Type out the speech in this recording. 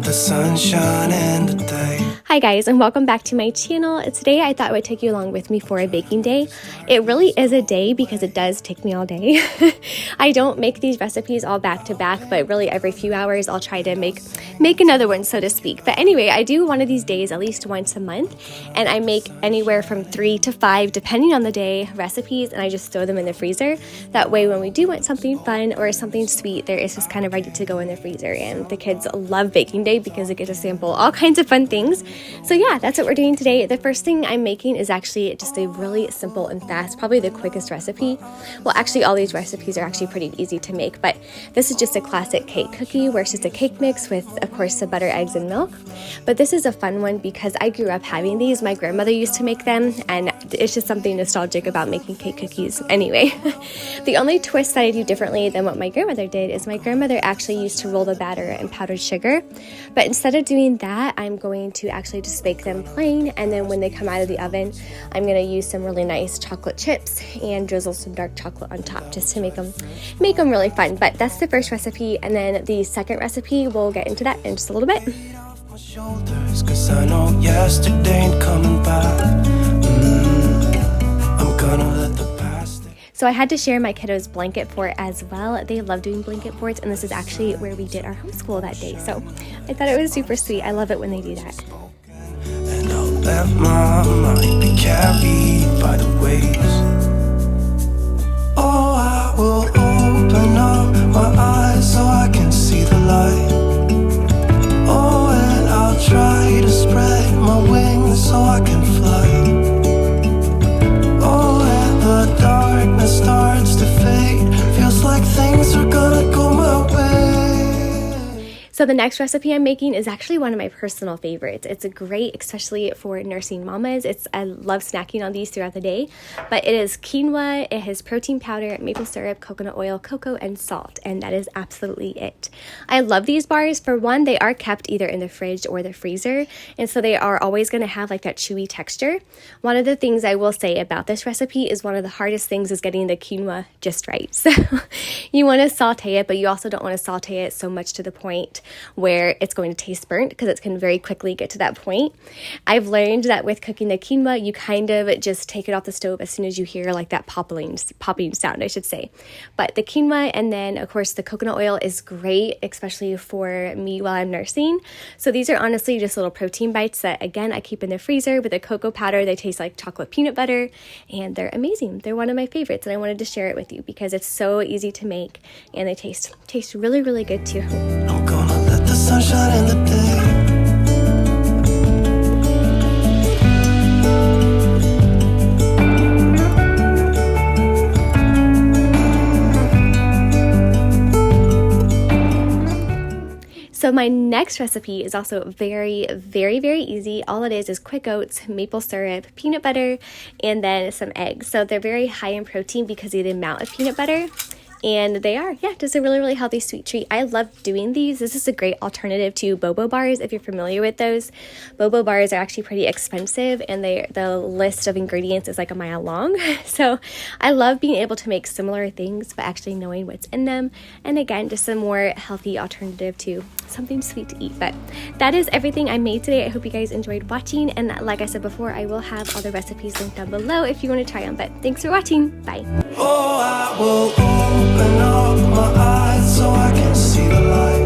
the sun shine in the day. Hi guys, and welcome back to my channel. Today I thought I would take you along with me for a baking day. It really is a day because it does take me all day. I don't make these recipes all back to back, but really every few hours I'll try to make another one, so to speak. But anyway, I do one of these days at least once a month, and I make anywhere from 3 to 5, depending on the day, recipes, and I just throw them in the freezer. That way when we do want something fun or something sweet, there is just kind of ready to go in the freezer. And the kids love baking day because they get to sample all kinds of fun things. So yeah, that's what we're doing today. The first thing I'm making is actually just a really simple and fast, probably the quickest recipe. Well, actually all these recipes are actually pretty easy to make, but this is just a classic cake cookie where it's just a cake mix with, of course, the butter, eggs, and milk. But this is a fun one because I grew up having these. My grandmother used to make them, and it's just something nostalgic about making cake cookies. Anyway, the only twist that I do differently than what my grandmother did is my grandmother actually used to roll the batter in powdered sugar. But instead of doing that, I'm going to actually just bake them plain, and then when they come out of the oven, I'm going to use some really nice chocolate chips and drizzle some dark chocolate on top just to make them really fun. But that's the first recipe, and then the second recipe, we'll get into that in just a little bit. Cause I know yesterday ain't coming back. I'm gonna let the past. So I had to share my kiddos' blanket fort as well. They love doing blanket forts, and this is actually where we did our homeschool that day. So I thought it was super sweet. I love it when they do that. And I'll let my mind be carried by the waves. Oh, I will open up my eyes so I can see the light. Oh, and I'll try to spread my wings so I can fly. Oh, and the darkness starts to fade. Feels like things are gonna go my way. So the next recipe I'm making is actually one of my personal favorites. It's a great, especially for nursing mamas. I love snacking on these throughout the day, but it is quinoa. It has protein powder, maple syrup, coconut oil, cocoa, and salt, and that is absolutely it. I love these bars. For one, they are kept either in the fridge or the freezer, and so they are always going to have like that chewy texture. One of the things I will say about this recipe is one of the hardest things is getting the quinoa just right. So you want to saute it, but you also don't want to saute it so much to the point where it's going to taste burnt, because it can very quickly get to that point. I've learned that with cooking the quinoa, you kind of just take it off the stove as soon as you hear like that popping sound, I should say. But the quinoa, and then of course the coconut oil is great, especially for me while I'm nursing. So these are honestly just little protein bites that, again, I keep in the freezer. With the cocoa powder, they taste like chocolate peanut butter, and they're amazing. They're one of my favorites, and I wanted to share it with you because it's so easy to make, and they taste really, really good too. I'm gonna let the sunshine in the day. So my next recipe is also very, very, very easy. All it is quick oats, maple syrup, peanut butter, and then some eggs. So they're very high in protein because of the amount of peanut butter. And they are, just a really, really healthy sweet treat. I love doing these. This is a great alternative to boba bars, if you're familiar with those. Boba bars are actually pretty expensive, and the list of ingredients is like a mile long. So I love being able to make similar things, but actually knowing what's in them. And again, just a more healthy alternative to something sweet to eat. But that is everything I made today. I hope you guys enjoyed watching. And like I said before, I will have all the recipes linked down below if you want to try them. But thanks for watching. Bye. Oh, I will open up my eyes so I can see the light.